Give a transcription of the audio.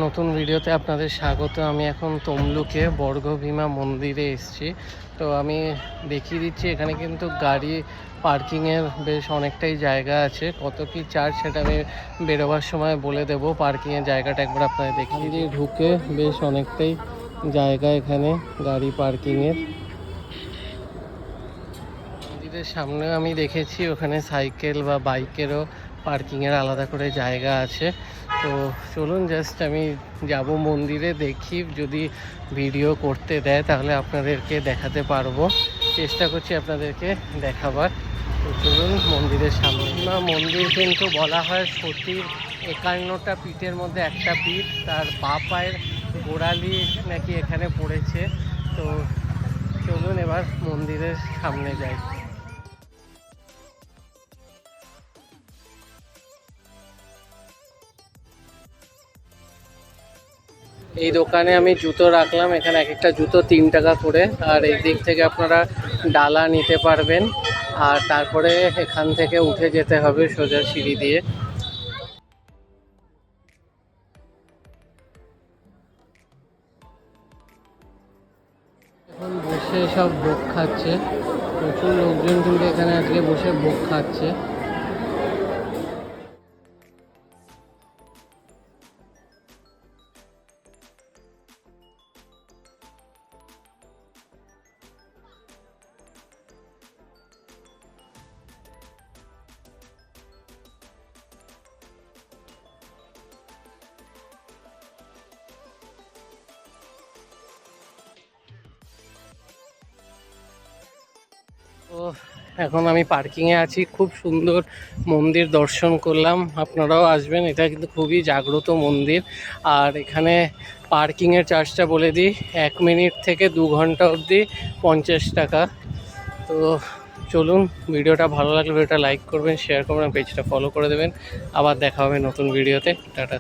নতুন ভিডিওতে আপনাদের স্বাগত। আমি এখন তমলুকে বর্গভীমা মন্দিরে এসেছি। তো আমি দেখিয়ে দিচ্ছি, এখানে কিন্তু গাড়ি পার্কিংয়ের বেশ অনেকটাই জায়গা আছে। কত কি চার্জ সেটা আমি বেরোবার সময় বলে দেবো। পার্কিংয়ের জায়গাটা একবার আপনাদের দেখিয়ে দিয়ে ঢুকে বেশ অনেকটাই জায়গা এখানে গাড়ি পার্কিংয়ের। মন্দিরের সামনে আমি দেখেছি ওখানে সাইকেল বা বাইকেরও পার্কিংয়ের আলাদা করে জায়গা আছে। তো চলুন জাস্ট আমি যাব মন্দিরে, দেখি যদি ভিডিও করতে দেয় তাহলে আপনাদেরকে দেখাতে পারবো। চেষ্টা করছি আপনাদেরকে দেখাবার। তো চলুন মন্দিরের সামনে। মন্দির কিন্তু বলা হয় সতীর 51টা পিঠের মধ্যে একটা পিঠ, তার বাঁ পায়ের গোড়ালি নাকি এখানে পড়েছে। তো চলুন এবার মন্দিরের সামনে যাই। এই দোকানে আমি জুতো রাখলাম। এখানে এক একটা জুতো 3 টাকা করে, আর এই দিক থেকে আপনারা ডালা নিতে পারবেন। আর তারপরে এখান থেকে উঠে যেতে হবে সোজা সিঁড়ি দিয়ে। এখন বসে সব ভোগ খাচ্ছে, প্রচুর লোকজন কিন্তু এখানে আজকে বসে ভোগ খাচ্ছে। তো এখন আমি পার্কিংয়ে আছি। খুব সুন্দর মন্দির দর্শন করলাম, আপনারাও আসবেন। এটা কিন্তু খুবই জাগ্রত মন্দির। আর এখানে পার্কিংয়ের চার্জটা বলে দিই, 1 মিনিট থেকে 2 ঘন্টা অবধি 50 টাকা। তো চলুন, ভিডিওটা ভালো লাগলে ভিডিওটা লাইক করবেন, শেয়ার করবেন, পেজটা ফলো করে দেবেন। আবার দেখা হবে নতুন ভিডিওতে। টাটা।